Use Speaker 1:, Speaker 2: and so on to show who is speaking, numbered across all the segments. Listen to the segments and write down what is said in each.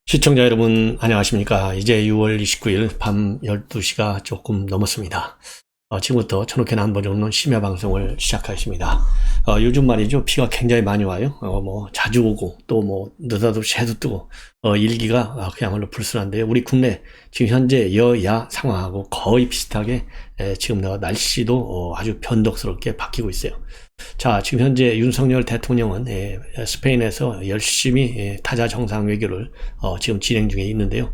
Speaker 1: 시청자 여러분 안녕하십니까. 이제 6월 29일 밤 12시가 조금 넘었습니다. 지금부터 천옥현 안보정론 심야 방송을 시작하겠습니다. 요즘 말이죠. 비가 굉장히 많이 와요. 자주 오고 또 느닷없이 해도 뜨고 일기가 그야말로 불순한데요. 우리 국내 지금 현재 여야 상황하고 거의 비슷하게 지금 날씨도 아주 변덕스럽게 바뀌고 있어요. 자, 지금 현재 윤석열 대통령은 스페인에서 열심히 타자 정상 외교를 지금 진행 중에 있는데요.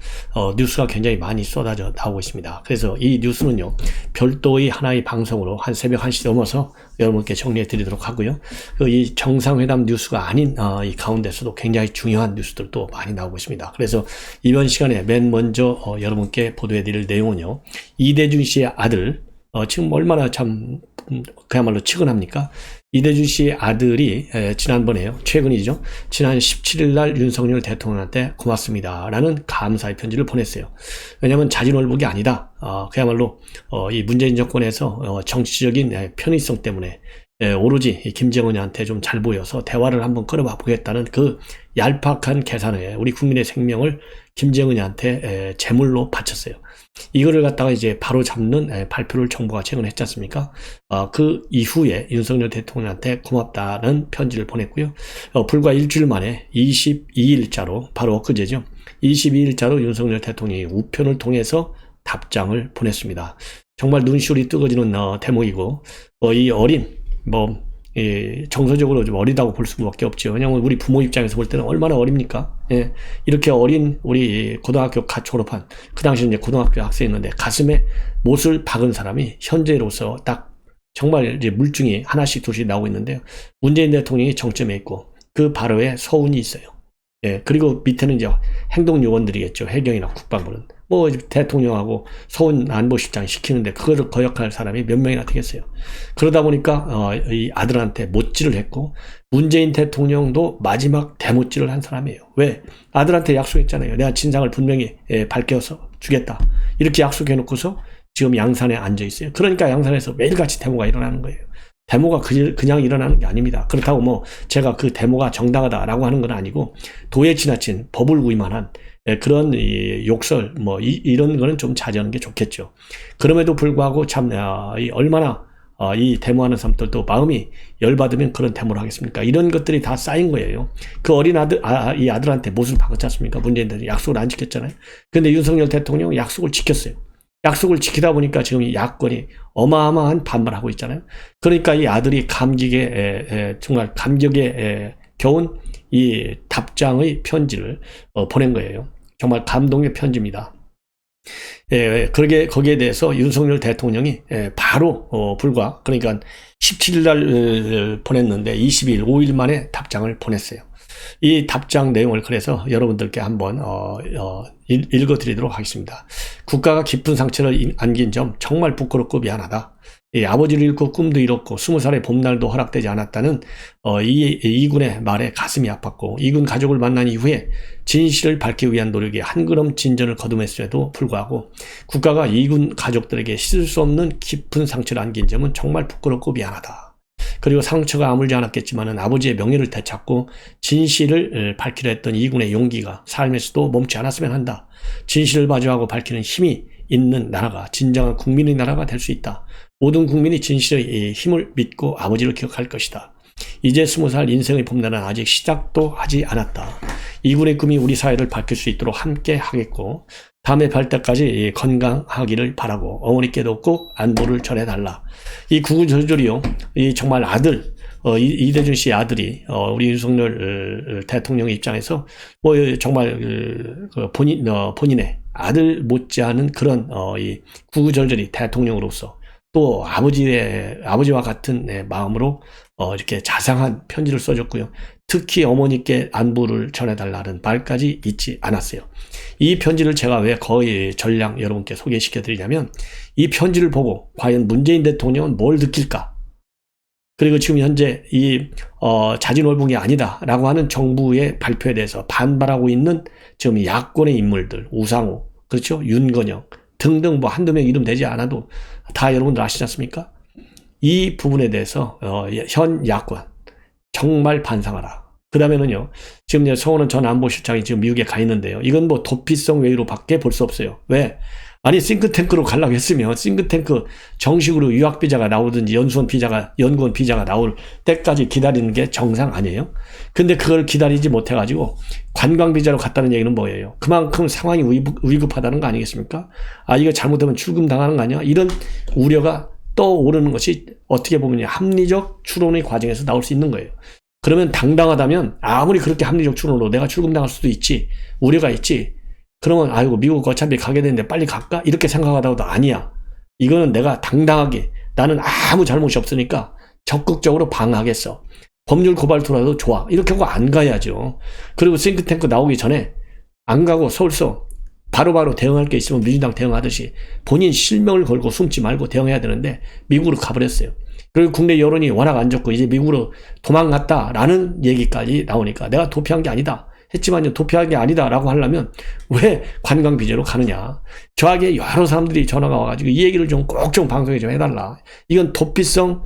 Speaker 1: 뉴스가 굉장히 많이 쏟아져 나오고 있습니다. 그래서 이 뉴스는요, 별도의 하나의 방송으로 한 새벽 1시 넘어서 여러분께 정리해 드리도록 하고요. 이 정상회담 뉴스가 아닌 이 가운데서도 굉장히 중요한 뉴스들도 많이 나오고 있습니다. 그래서 이번 시간에 맨 먼저 여러분께 보도해 드릴 내용은요, 이대준 씨의 아들, 지금 얼마나 참 그야말로 측은합니까? 이대준 씨의 아들이 지난번에요, 최근이죠, 지난 17일 날 윤석열 대통령한테 고맙습니다 라는 감사의 편지를 보냈어요. 왜냐하면 자진월북이 아니다, 그야말로 이 문재인 정권에서 정치적인 편의성 때문에 오로지 김정은이한테 좀 잘 보여서 대화를 한번 끌어봐 보겠다는 그 얄팍한 계산에 우리 국민의 생명을 김정은이한테 제물로 바쳤어요. 이거를 갖다가 이제 바로 잡는 발표를 정부가 최근에 했지 않습니까? 그 이후에 윤석열 대통령한테 고맙다는 편지를 보냈고요. 불과 일주일 만에 22일자로, 바로 엊그제죠, 22일자로 윤석열 대통령이 우편을 통해서 답장을 보냈습니다. 정말 눈시울이 뜨거지는 대목이고, 이 어린, 정서적으로 좀 어리다고 볼 수밖에 없죠. 왜냐하면 우리 부모 입장에서 볼 때는 얼마나 어립니까? 예, 이렇게 어린 우리 고등학교 갓 졸업한, 그 당시 이제 고등학교 학생이었는데 가슴에 못을 박은 사람이 현재로서 딱 정말 이제 물증이 하나씩 둘씩 나오고 있는데요. 문재인 대통령이 정점에 있고 그 바로에 서훈이 있어요. 예, 그리고 밑에는 이제 행동요원들이겠죠. 해경이나 국방부는. 대통령하고 서훈 안보실장 시키는데 그거를 거역할 사람이 몇 명이나 되겠어요. 그러다 보니까 이 아들한테 못질을 했고, 문재인 대통령도 마지막 대못질을 한 사람이에요. 왜? 아들한테 약속했잖아요. 내가 진상을 분명히 밝혀서 주겠다, 이렇게 약속해놓고서 지금 양산에 앉아 있어요. 그러니까 양산에서 매일같이 데모가 일어나는 거예요. 데모가 그냥 일어나는 게 아닙니다. 그렇다고 제가 그 데모가 정당하다라고 하는 건 아니고, 도에 지나친 법을 위반한 그런 욕설 이런 거는 좀 자제하는 게 좋겠죠. 그럼에도 불구하고 참 얼마나 이 데모하는 사람들도 마음이 열받으면 그런 데모를 하겠습니까? 이런 것들이 다 쌓인 거예요. 그 어린 이 아들한테 못을 박았지 않습니까? 문재인 대통령 약속을 안 지켰잖아요. 근데 윤석열 대통령은 약속을 지켰어요. 약속을 지키다 보니까 지금 이 야권이 어마어마한 반발을 하고 있잖아요. 그러니까 이 아들이 정말 감격에 겨운 이 답장의 편지를 보낸 거예요. 정말 감동의 편지입니다. 거기에 대해서 윤석열 대통령이 바로 그러니까 17일 날 보냈는데 22일, 5일 만에 답장을 보냈어요. 이 답장 내용을 그래서 여러분들께 한번 읽어드리도록 하겠습니다. 국가가 깊은 상처를 안긴 점 정말 부끄럽고 미안하다. 아버지를 잃고 꿈도 잃었고 20살의 봄날도 허락되지 않았다는 이군의 말에 가슴이 아팠고, 이군 가족을 만난 이후에 진실을 밝히기 위한 노력에 한 걸음 진전을 거듭했음에도 불구하고 국가가 이군 가족들에게 씻을 수 없는 깊은 상처를 안긴 점은 정말 부끄럽고 미안하다. 그리고 상처가 아물지 않았겠지만은 아버지의 명예를 되찾고 진실을 밝히려 했던 이군의 용기가 삶에서도 멈추지 않았으면 한다. 진실을 마주하고 밝히는 힘이 있는 나라가 진정한 국민의 나라가 될 수 있다. 모든 국민이 진실의 힘을 믿고 아버지를 기억할 것이다. 이제 20살 인생의 봄날은 아직 시작도 하지 않았다. 이군의 꿈이 우리 사회를 밝힐 수 있도록 함께 하겠고, 다음에 뵐 때까지 건강하기를 바라고 어머니께도 꼭 안부를 전해달라. 이 구구절절이요, 이 정말 아들, 이대준 씨의 아들이 우리 윤석열 대통령의 입장에서 정말 본인의 아들 못지않은 그런 이 구구절절이 대통령으로서 또 아버지와 같은 마음으로 이렇게 자상한 편지를 써줬고요. 특히 어머니께 안부를 전해달라는 말까지 잊지 않았어요. 이 편지를 제가 왜 거의 전량 여러분께 소개시켜 드리냐면, 이 편지를 보고 과연 문재인 대통령은 뭘 느낄까? 그리고 지금 현재 이 자진월북이 아니다라고 하는 정부의 발표에 대해서 반발하고 있는 지금 야권의 인물들, 우상호, 그렇죠, 윤건영 등등 한두 명 이름 되지 않아도 다 여러분들 아시지 않습니까? 이 부분에 대해서 현 야권 정말 반성하라. 그 다음에는요, 지금 이제 서원은 전 안보실장이 지금 미국에 가 있는데요. 이건 뭐 도피성 외유로밖에 볼 수 없어요. 왜? 아니, 싱크탱크로 가려고 했으면 싱크탱크 정식으로 유학 비자가 나오든지 연구원 비자가 나올 때까지 기다리는 게 정상 아니에요? 근데 그걸 기다리지 못해가지고 관광 비자로 갔다는 얘기는 뭐예요? 그만큼 상황이 위급하다는 거 아니겠습니까? 아, 이거 잘못하면 출금당하는 거 아니야? 이런 우려가 떠오르는 것이 어떻게 보면 합리적 추론의 과정에서 나올 수 있는 거예요. 그러면 당당하다면 아무리 그렇게 합리적 추론으로 내가 출금당할 수도 있지, 우려가 있지, 그러면 아이고 미국 어차피 가게 되는데 빨리 갈까? 이렇게 생각하다가도 아니야. 이거는 내가 당당하게, 나는 아무 잘못이 없으니까 적극적으로 방어하겠어. 법률 고발토라도 좋아. 이렇게 하고 안 가야죠. 그리고 싱크탱크 나오기 전에 안 가고 서울서 바로바로 대응할 게 있으면 민주당 대응하듯이 본인 실명을 걸고 숨지 말고 대응해야 되는데 미국으로 가버렸어요. 그리고 국내 여론이 워낙 안 좋고 이제 미국으로 도망갔다라는 얘기까지 나오니까 내가 도피한 게 아니다 했지만요, 도피한 게 아니다라고 하려면 왜 관광 비자로 가느냐. 저에게 여러 사람들이 전화가 와가지고 이 얘기를 좀 꼭 좀 방송에 좀 해달라. 이건 도피성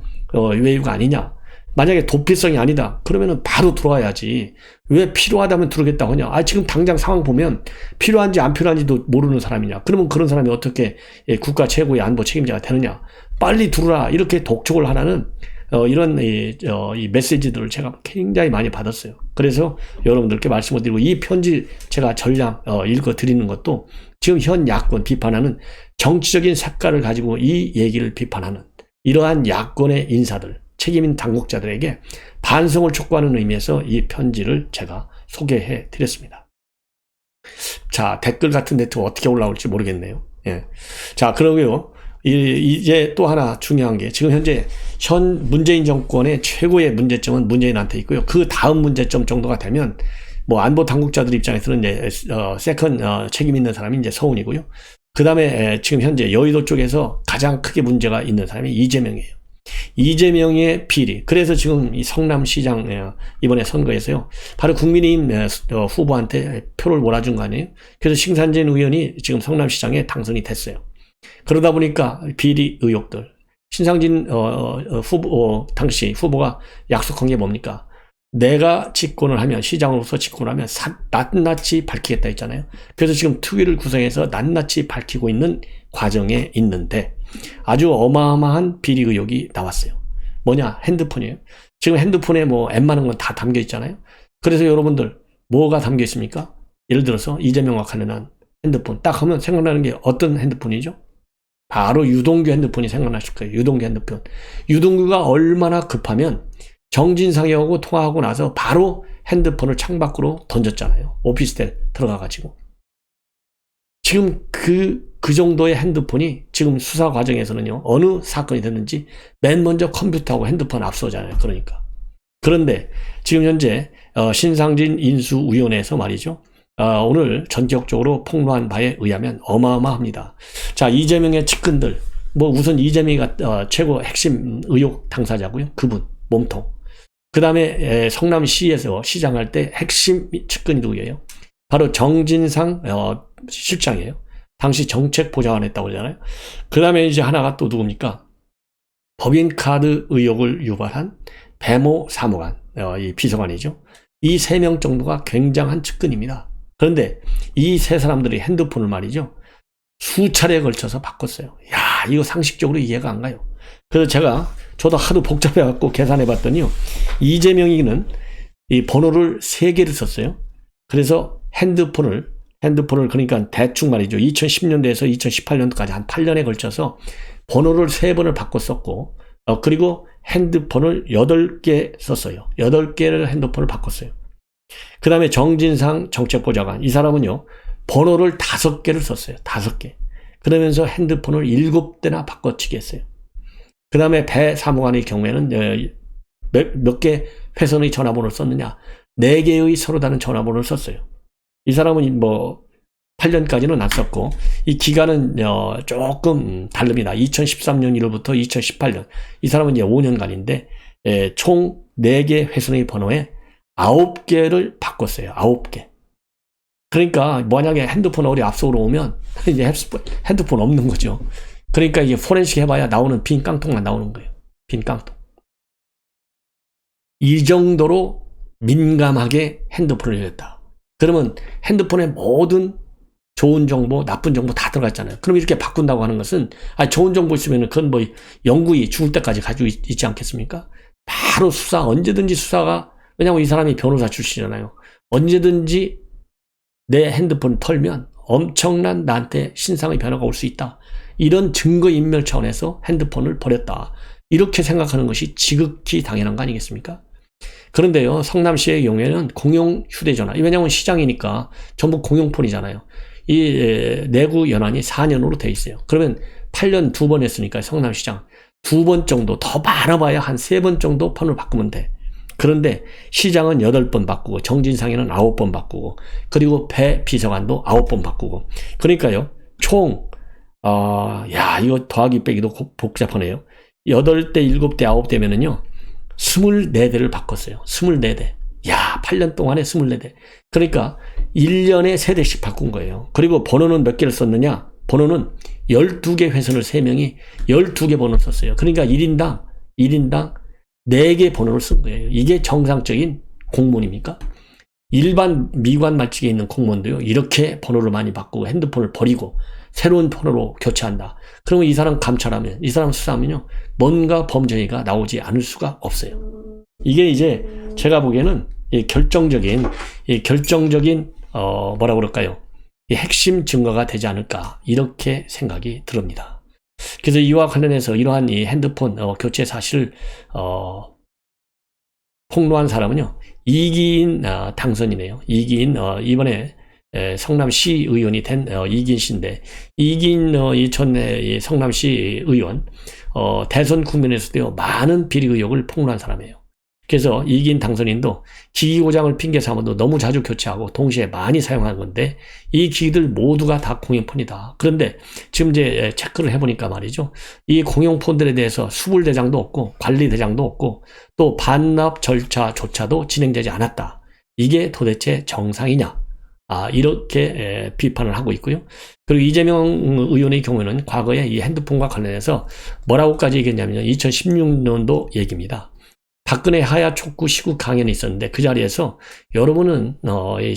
Speaker 1: 외유가 아니냐. 만약에 도피성이 아니다 그러면은 바로 들어와야지. 왜 필요하다면 들어오겠다고 하냐. 아, 지금 당장 상황 보면 필요한지 안 필요한지도 모르는 사람이냐. 그러면 그런 사람이 어떻게 국가 최고의 안보 책임자가 되느냐. 빨리 들어라 이렇게 독촉을 하라는 이런 이 메시지들을 제가 굉장히 많이 받았어요. 그래서 여러분들께 말씀을 드리고, 이 편지 제가 전량 읽어 드리는 것도 지금 현 야권 비판하는 정치적인 색깔을 가지고 이 얘기를 비판하는 이러한 야권의 인사들, 책임인 당국자들에게 반성을 촉구하는 의미에서 이 편지를 제가 소개해 드렸습니다. 자, 댓글 같은 데또 어떻게 올라올지 모르겠네요. 예. 자, 그러고요. 이제 또 하나 중요한 게, 지금 현재 현 문재인 정권의 최고의 문제점은 문재인한테 있고요. 그 다음 문제점 정도가 되면 뭐 안보 당국자들 입장에서는 이제 세컨 책임 있는 사람이 이제 서훈이고요. 그 다음에 지금 현재 여의도 쪽에서 가장 크게 문제가 있는 사람이 이재명이에요. 이재명의 비리. 그래서 지금 이 성남시장 이번에 선거에서요, 바로 국민의힘 후보한테 표를 몰아준 거 아니에요? 그래서 신상진 의원이 지금 성남시장에 당선이 됐어요. 그러다 보니까 비리 의혹들, 신상진 당시 후보가 약속한 게 뭡니까? 내가 집권을 하면, 시장으로서 집권을 하면 낱낱이 밝히겠다 했잖아요. 그래서 지금 특위를 구성해서 낱낱이 밝히고 있는 과정에 있는데 아주 어마어마한 비리 의혹이 나왔어요. 뭐냐? 핸드폰이에요. 지금 핸드폰에 뭐 웬만한 건 다 담겨 있잖아요. 그래서 여러분들 뭐가 담겨 있습니까? 예를 들어서 이재명과 관련한 핸드폰 딱 하면 생각나는 게 어떤 핸드폰이죠? 바로 유동규 핸드폰이 생각나실 거예요. 유동규 핸드폰. 유동규가 얼마나 급하면 정진상하고 통화하고 나서 바로 핸드폰을 창밖으로 던졌잖아요. 오피스텔 들어가가지고. 지금 그 정도의 핸드폰이 지금 수사 과정에서는요, 어느 사건이 됐는지 맨 먼저 컴퓨터하고 핸드폰 앞서잖아요. 그러니까. 그런데 지금 현재 신상진 인수위원회에서 말이죠, 오늘 전격적으로 폭로한 바에 의하면 어마어마합니다. 자, 이재명의 측근들, 뭐 우선 이재명이 최고 핵심 의혹 당사자고요. 그분 몸통. 그 다음에 성남시에서 시장할 때 핵심 측근이 누구예요? 바로 정진상 실장이에요. 당시 정책보좌관 했다고 그러잖아요. 그 다음에 이제 하나가 또 누굽니까? 법인카드 의혹을 유발한 배모 사무관, 이 비서관이죠. 이 3명 정도가 굉장한 측근입니다. 그런데 이 세 사람들이 핸드폰을 말이죠, 수차례에 걸쳐서 바꿨어요. 야, 이거 상식적으로 이해가 안 가요. 그래서 저도 하도 복잡해갖고 계산해봤더니요, 이재명이는 이 번호를 3개를 썼어요. 그래서 핸드폰을 그러니까 대충 말이죠, 2010년대에서 2018년도까지 한 8년에 걸쳐서 번호를 3번을 바꿨었고, 그리고 핸드폰을 8개 썼어요. 8개를 핸드폰을 바꿨어요. 그 다음에 정진상 정책보좌관, 이 사람은요, 번호를 5개를 썼어요. 5개. 그러면서 핸드폰을 7대나 바꿔치기 했어요. 그 다음에 배 사무관의 경우에는 몇 개 회선의 전화번호를 썼느냐? 4개의 서로 다른 전화번호를 썼어요. 이 사람은 뭐 8년까지는 안 썼고, 이 기간은 조금 다릅니다. 2013년 1월부터 2018년. 이 사람은 이제 5년간인데 총 4개 회선의 번호에 9개를 바꿨어요. 9개. 그러니까 만약에 핸드폰 어디 앞서로 오면 이제 핸드폰 없는 거죠. 그러니까 이게 포렌식 해봐야 나오는 빈 깡통만 나오는 거예요. 빈 깡통. 이 정도로 민감하게 핸드폰을 열었다. 그러면 핸드폰에 모든 좋은 정보, 나쁜 정보 다 들어갔잖아요. 그럼 이렇게 바꾼다고 하는 것은, 좋은 정보 있으면 그건 뭐 영구히 죽을 때까지 가지고 있지 않겠습니까? 바로 수사, 언제든지 수사가, 왜냐면 이 사람이 변호사 출신이잖아요. 언제든지 내 핸드폰 털면 엄청난 나한테 신상의 변화가 올 수 있다. 이런 증거인멸 차원에서 핸드폰을 버렸다. 이렇게 생각하는 것이 지극히 당연한 거 아니겠습니까? 그런데요, 성남시의 경우에는 공용 휴대전화, 왜냐하면 시장이니까 전부 공용폰이잖아요. 이 내구 연한이 4년으로 돼 있어요. 그러면 8년 2번 했으니까 성남시장 2번 정도, 더 많아봐야 한 3번 정도 폰을 바꾸면 돼. 그런데 시장은 8번 바꾸고, 정진상에는 9번 바꾸고, 그리고 배 비서관도 9번 바꾸고. 그러니까요, 총 이거 더하기 빼기도 복잡하네요. 8대, 7대, 9대면은요 24대를 바꿨어요. 24대. 8년 동안에 24대. 그러니까 1년에 3대씩 바꾼 거예요. 그리고 번호는 몇 개를 썼느냐? 번호는 12개 회선을 3명이 12개 번호를 썼어요. 그러니까 1인당 4개 번호를 쓴 거예요. 이게 정상적인 공무원입니까? 일반 미관 말직에 있는 공무원도요, 이렇게 번호를 많이 바꾸고 핸드폰을 버리고 새로운 번호로 교체한다. 그러면 이 사람 감찰하면, 이 사람 수사하면요, 뭔가 범죄가 나오지 않을 수가 없어요. 이게 이제 제가 보기에는 결정적인 뭐라 그럴까요? 핵심 증거가 되지 않을까, 이렇게 생각이 듭니다. 그래서 이와 관련해서 이러한 이 핸드폰 교체 사실을 폭로한 사람은요, 이기인 당선이네요. 이기인 이번에 성남시 의원이 된 이기인 씨인데, 이기인 전 성남시 의원 대선 국면에서도요, 많은 비리 의혹을 폭로한 사람이에요. 그래서 이기인 당선인도 기기 고장을 핑계 삼아도 너무 자주 교체하고 동시에 많이 사용하는 건데, 이 기기들 모두가 다 공용폰이다. 그런데 지금 이제 체크를 해보니까 말이죠, 이 공용폰들에 대해서 수불대장도 없고 관리대장도 없고 또 반납 절차조차도 진행되지 않았다. 이게 도대체 정상이냐? 이렇게 비판을 하고 있고요. 그리고 이재명 의원의 경우에는 과거에 이 핸드폰과 관련해서 뭐라고까지 얘기했냐면 2016년도 얘기입니다. 박근혜 하야 촉구 시국 강연이 있었는데 그 자리에서 여러분은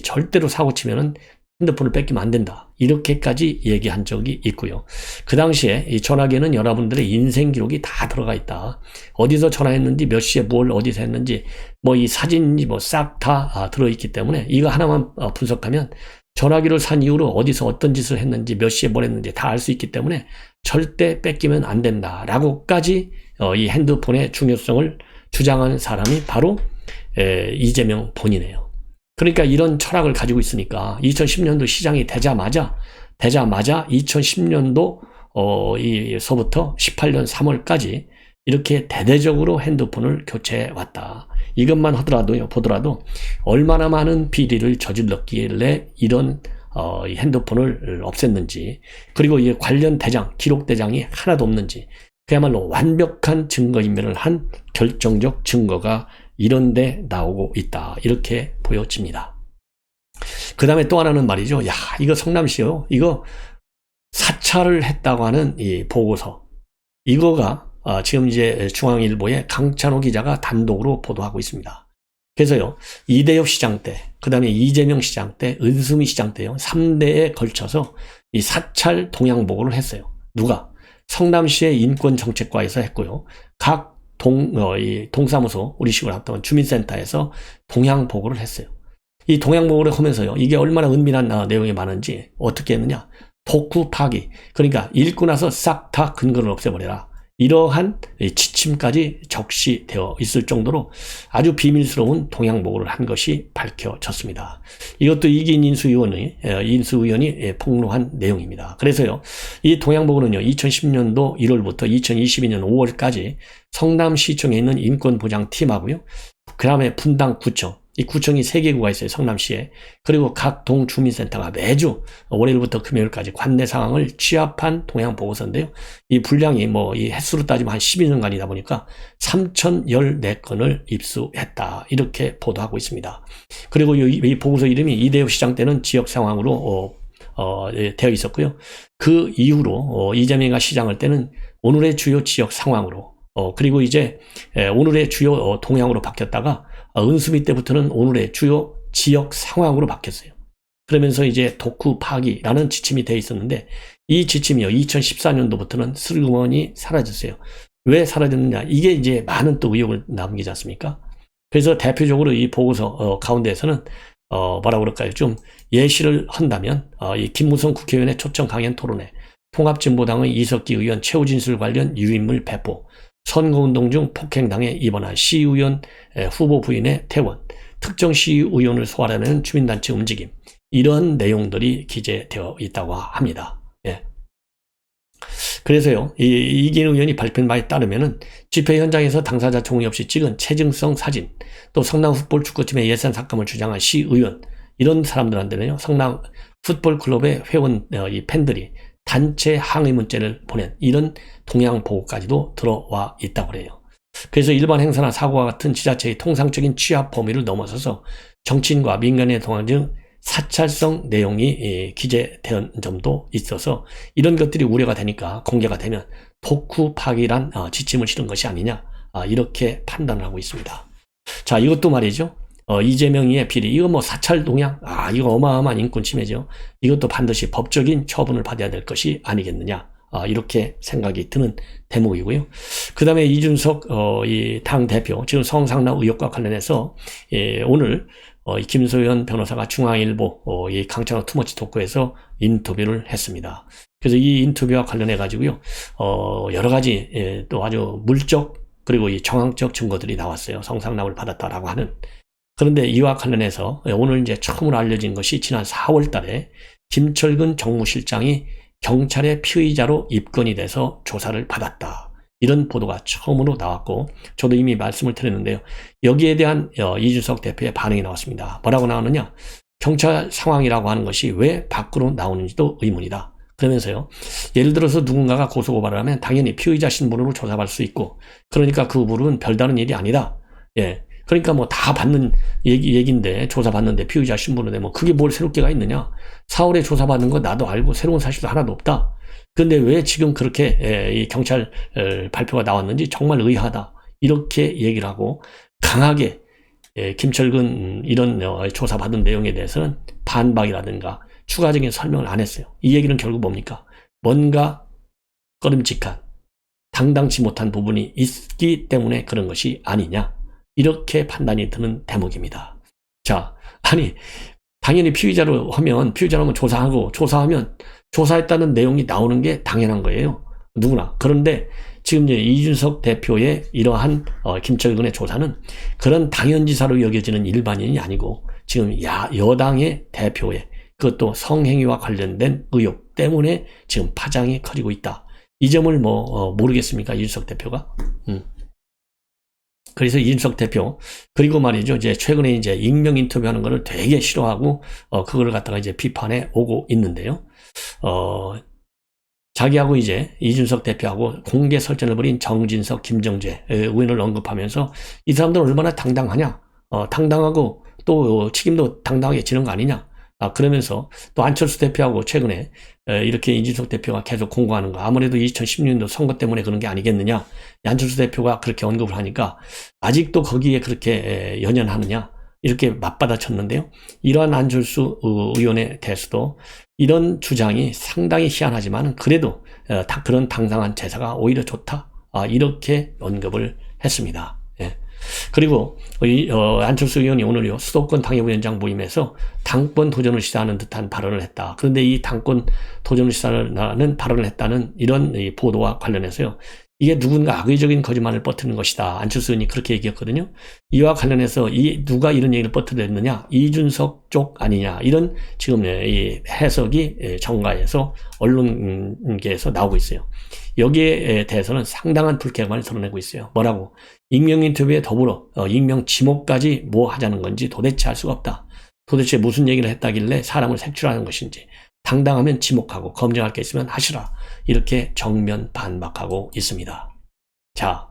Speaker 1: 절대로 사고 치면은 핸드폰을 뺏기면 안 된다. 이렇게까지 얘기한 적이 있고요. 그 당시에 이 전화기에는 여러분들의 인생 기록이 다 들어가 있다. 어디서 전화했는지, 몇 시에 뭘 어디서 했는지, 뭐 이 사진이 뭐 싹 다 들어있기 때문에 이거 하나만 분석하면 전화기를 산 이후로 어디서 어떤 짓을 했는지, 몇 시에 뭘 했는지 다 알 수 있기 때문에 절대 뺏기면 안 된다라고까지 이 핸드폰의 중요성을 주장하는 사람이 바로 이재명 본인이에요. 그러니까 이런 철학을 가지고 있으니까 2010년도 시장이 되자마자 2010년도 서부터 18년 3월까지 이렇게 대대적으로 핸드폰을 교체해 왔다. 이것만 보더라도 얼마나 많은 비리를 저질렀길래 이런 핸드폰을 없앴는지, 그리고 이 관련 대장, 기록 대장이 하나도 없는지, 그야말로 완벽한 증거인멸을 한 결정적 증거가 이런데 나오고 있다. 이렇게 보여집니다. 그 다음에 또 하나는 말이죠. 이거 성남시요. 이거 사찰을 했다고 하는 이 보고서. 이거가 지금 이제 중앙일보의 강찬호 기자가 단독으로 보도하고 있습니다. 그래서요, 이대엽 시장 때, 그 다음에 이재명 시장 때, 은수미 시장 때요, 3대에 걸쳐서 이 사찰 동향 보고를 했어요. 누가? 성남시의 인권정책과에서 했고요. 각 동사무소, 우리 식으로 합동한 주민센터에서 동향 보고를 했어요. 이 동향 보고를 하면서요, 이게 얼마나 은밀한 내용이 많은지 어떻게 했느냐? 복구 파기. 그러니까 읽고 나서 싹 다 근거를 없애버려라. 이러한 지침까지 적시되어 있을 정도로 아주 비밀스러운 동향 보고를 한 것이 밝혀졌습니다. 이것도 이기인 인수위원이 폭로한 내용입니다. 그래서요, 이 동향 보고는요, 2010년도 1월부터 2022년 5월까지 성남시청에 있는 인권보장팀하고요, 그 다음에 분당구청, 이 구청이 3개구가 있어요, 성남시에. 그리고 각 동주민센터가 매주 월요일부터 금요일까지 관내 상황을 취합한 동향 보고서인데요. 이 분량이 이 횟수로 따지면 한 12년간이다 보니까 3,014건을 입수했다. 이렇게 보도하고 있습니다. 그리고 이 보고서 이름이 이대엽 시장 때는 지역 상황으로 되어 있었고요. 그 이후로 이재명이 시장할 때는 오늘의 주요 지역 상황으로, 그리고 이제 오늘의 주요 동향으로 바뀌었다가 은수미 때부터는 오늘의 주요 지역 상황으로 바뀌었어요. 그러면서 이제 독후 파기라는 지침이 되어 있었는데 이 지침이요 2014년도부터는 슬그머니 사라졌어요. 왜 사라졌느냐? 이게 이제 많은 또 의혹을 남기지 않습니까? 그래서 대표적으로 이 보고서 가운데에서는 뭐라 그럴까요? 좀 예시를 한다면 이 김무성 국회의원의 초청 강연 토론회, 통합진보당의 이석기 의원 최후 진술 관련 유인물 배포, 선거운동 중 폭행당해 입원한 시의원 후보 부인의 퇴원, 특정 시의원을 소환하는 주민단체 움직임, 이런 내용들이 기재되어 있다고 합니다. 예. 그래서요, 이기인 의원이 발표한 바에 따르면은 집회 현장에서 당사자 동의 없이 찍은 체증성 사진, 또 성남 풋볼 축구팀의 예산 삭감을 주장한 시의원, 이런 사람들한테는요, 성남 풋볼 클럽의 회원, 이 팬들이 단체 항의 문자를 보낸 이런 동향 보고까지도 들어와 있다고 그래요. 그래서 일반 행사나 사고와 같은 지자체의 통상적인 취합 범위를 넘어서서 정치인과 민간의 동행 등 사찰성 내용이 기재된 점도 있어서 이런 것들이 우려가 되니까 공개가 되면 독후 파기란 지침을 실은 것이 아니냐, 이렇게 판단을 하고 있습니다. 자, 이것도 말이죠. 이재명의 비리, 이거 뭐 사찰 동향, 이거 어마어마한 인권 침해죠. 이것도 반드시 법적인 처분을 받아야 될 것이 아니겠느냐, 이렇게 생각이 드는 대목이고요. 그 다음에 이준석 이 당 대표, 지금 성상납 의혹과 관련해서 오늘 김소연 변호사가 중앙일보 이 강찬호 투머치 토크에서 인터뷰를 했습니다. 그래서 이 인터뷰와 관련해 가지고요, 여러 가지 또 아주 물적 그리고 이 정황적 증거들이 나왔어요. 성상납을 받았다라고 하는. 그런데 이와 관련해서 오늘 이제 처음으로 알려진 것이 지난 4월 달에 김철근 정무실장이 경찰의 피의자로 입건이 돼서 조사를 받았다, 이런 보도가 처음으로 나왔고, 저도 이미 말씀을 드렸는데요. 여기에 대한 이준석 대표의 반응이 나왔습니다. 뭐라고 나오느냐? 경찰 상황이라고 하는 것이 왜 밖으로 나오는지도 의문이다. 그러면서요, 예를 들어서 누군가가 고소고발을 하면 당연히 피의자 신분으로 조사받을 수 있고, 그러니까 그 부분은 별다른 일이 아니다. 예. 그러니까 뭐 다 받는 얘기인데, 조사받는데 피의자 신분으로 되면 그게 뭘 새롭게가 있느냐? 4월에 조사받는 거 나도 알고 새로운 사실도 하나도 없다. 근데 왜 지금 그렇게 이 경찰 발표가 나왔는지 정말 의아하다, 이렇게 얘기를 하고, 강하게 김철근 이런 조사받은 내용에 대해서는 반박이라든가 추가적인 설명을 안 했어요. 이 얘기는 결국 뭡니까? 뭔가 꺼림칙한, 당당치 못한 부분이 있기 때문에 그런 것이 아니냐, 이렇게 판단이 드는 대목입니다. 자, 아니 당연히 피의자로 하면 조사하고, 조사하면 조사했다는 내용이 나오는 게 당연한 거예요. 누구나. 그런데 지금 이제 이준석 대표의 이러한 김철근의 조사는 그런 당연지사로 여겨지는 일반인이 아니고, 지금 여당의 대표의, 그것도 성행위와 관련된 의혹 때문에 지금 파장이 커지고 있다. 이 점을 모르겠습니까, 이준석 대표가? 그래서 이준석 대표, 그리고 말이죠, 이제 최근에 이제 익명 인터뷰하는 거를 되게 싫어하고 그걸 갖다가 이제 비판해 오고 있는데요. 자기하고 이제 이준석 대표하고 공개 설전을 벌인 정진석, 김정재 의원을 언급하면서 이 사람들은 얼마나 당당하냐, 당당하고 또 책임도 당당하게 지는 거 아니냐, 그러면서 또 안철수 대표하고 최근에 이렇게 이준석 대표가 계속 공고하는 거, 아무래도 2016년도 선거 때문에 그런 게 아니겠느냐, 안철수 대표가 그렇게 언급을 하니까 아직도 거기에 그렇게 연연하느냐, 이렇게 맞받아쳤는데요. 이러한 안철수 의원에 대해서도 이런 주장이 상당히 희한하지만 그래도 그런 당당한 제사가 오히려 좋다, 이렇게 언급을 했습니다. 예. 그리고 안철수 의원이 오늘요, 수도권 당협위원장 모임에서 당권 도전을 시사하는 듯한 발언을 했다. 그런데 이 당권 도전을 시사하는 발언을 했다는 이런 보도와 관련해서요, 이게 누군가 악의적인 거짓말을 퍼뜨리는 것이다, 안철수 의원이 그렇게 얘기했거든요. 이와 관련해서 누가 이런 얘기를 퍼뜨렸느냐, 이준석 쪽 아니냐, 이런 지금 이 해석이 정가에서 언론계에서 나오고 있어요. 여기에 대해서는 상당한 불쾌감을 드러내고 있어요. 뭐라고? 익명 인터뷰에 더불어 익명 지목까지 뭐 하자는 건지 도대체 알 수가 없다. 도대체 무슨 얘기를 했다길래 사람을 색출하는 것인지, 당당하면 지목하고 검증할 게 있으면 하시라, 이렇게 정면 반박하고 있습니다. 자,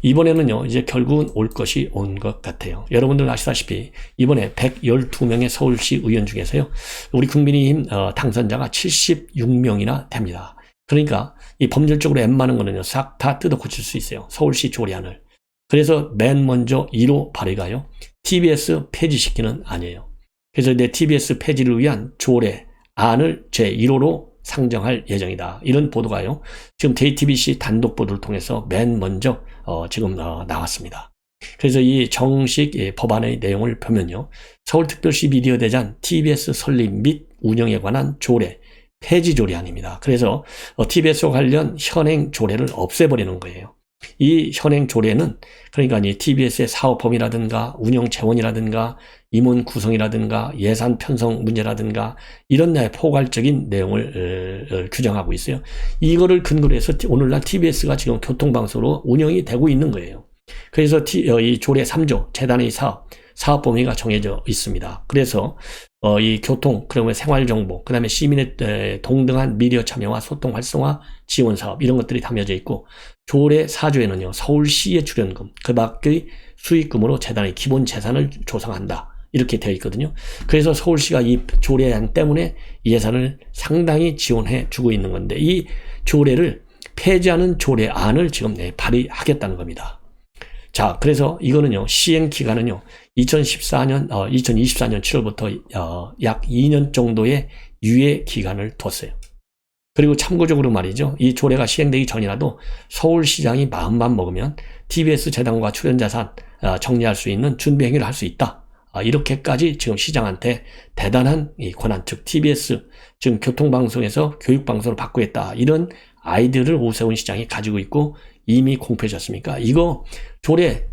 Speaker 1: 이번에는요, 이제 결국은 올 것이 온 것 같아요. 여러분들 아시다시피 이번에 112명의 서울시 의원 중에서요, 우리 국민의힘 당선자가 76명이나 됩니다. 그러니까 이 법률적으로 웬만한 거는요, 싹 다 뜯어 고칠 수 있어요, 서울시 조례안을. 그래서 맨 먼저 1호 발의가요, TBS 폐지시키는 아니에요. 그래서 이제 TBS 폐지를 위한 조례안을 제1호로 상정할 예정이다. 이런 보도가요. 지금 JTBC 단독 보도를 통해서 맨 먼저 지금 나왔습니다. 그래서 이 정식 법안의 내용을 보면요. 서울특별시 미디어대전 TBS 설립 및 운영에 관한 조례, 폐지 조례안입니다. 그래서 TBS와 관련 현행 조례를 없애버리는 거예요. 이 현행 조례는 그러니까 이 TBS의 사업범위라든가 운영 재원이라든가 임원 구성이라든가 예산 편성 문제라든가 이런 포괄적인 내용을 규정하고 있어요. 이거를 근거로 해서 오늘날 TBS가 지금 교통방송으로 운영이 되고 있는 거예요. 그래서 이 조례 3조 재단의 사업 범위가 정해져 있습니다. 그래서 이 교통, 그다음에 생활정보, 그다음에 시민의 동등한 미디어 참여와 소통 활성화 지원 사업 이런 것들이 담겨져 있고 조례 4조에는요. 서울시의 출연금, 그 밖의 수익금으로 재단의 기본 재산을 조성한다. 이렇게 되어 있거든요. 그래서 서울시가 이 조례안 때문에 예산을 상당히 지원해 주고 있는 건데 이 조례를 폐지하는 조례안을 지금 발의하겠다는 겁니다. 자, 그래서 이거는요, 시행 기간은요, 2024년 7월부터 약 2년 정도의 유예 기간을 뒀어요. 그리고 참고적으로 말이죠, 이 조례가 시행되기 전이라도 서울시장이 마음만 먹으면 TBS 재단과 출연자산 정리할 수 있는 준비 행위를 할 수 있다. 이렇게까지 지금 시장한테 대단한 이 권한, 즉 TBS 지금 교통방송에서 교육방송을 바꾸겠다. 이런 아이디어를 오세훈 시장이 가지고 있고 이미 공표했지 않습니까? 이거 조례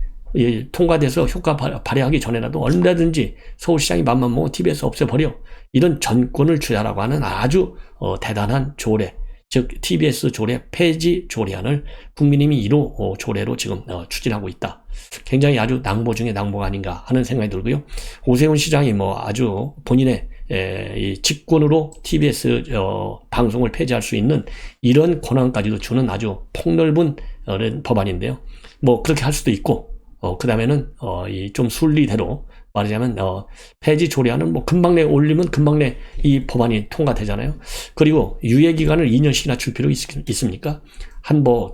Speaker 1: 통과돼서 효과 발휘하기 전에라도 얼마든지 서울시장이 맘만 먹으면 TBS 없애버려. 이런 전권을 주자라고 하는 아주 대단한 조례, 즉 TBS 조례 폐지 조례안을 국민의힘이 1호 조례로 지금 추진하고 있다. 굉장히 아주 낭보 중에 낭보가 아닌가 하는 생각이 들고요. 오세훈 시장이 아주 본인의 이 직권으로 TBS 방송을 폐지할 수 있는 이런 권한까지도 주는 아주 폭넓은 법안인데요. 그렇게 할 수도 있고, 그 다음에는 좀 순리대로 말하자면 폐지 조례안은 금방 내 올리면 금방 내 이 법안이 통과되잖아요. 그리고 유예 기간을 2년씩이나 줄 필요 있습니까?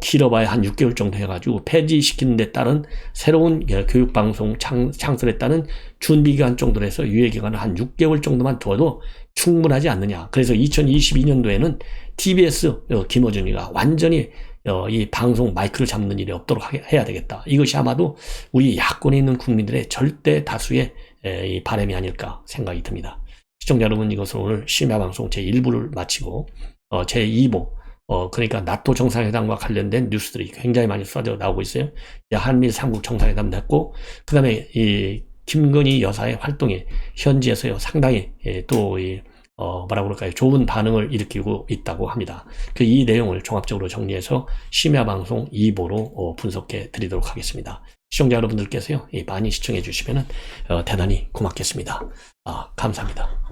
Speaker 1: 길어봐야 한 6개월 정도 해가지고 폐지시키는 데 따른 새로운 교육방송 창설에 따른 준비기간 정도로 해서 유예기간을 한 6개월 정도만 두어도 충분하지 않느냐. 그래서 2022년도에는 TBS 김어준이가 완전히 이 방송 마이크를 잡는 일이 없도록 해야 되겠다. 이것이 아마도 우리 야권에 있는 국민들의 절대 다수의 이 바람이 아닐까 생각이 듭니다. 시청자 여러분, 이것은 오늘 심야방송 제1부를 마치고 제2부 그러니까 나토 정상회담과 관련된 뉴스들이 굉장히 많이 쏟아져 나오고 있어요. 한미일 3국 정상회담도 했고, 그 다음에 이 김건희 여사의 활동이 현지에서요 상당히 좋은 반응을 일으키고 있다고 합니다. 이 내용을 종합적으로 정리해서 심야방송 2부로 분석해 드리도록 하겠습니다. 시청자 여러분들께서요 많이 시청해 주시면 대단히 고맙겠습니다. 감사합니다.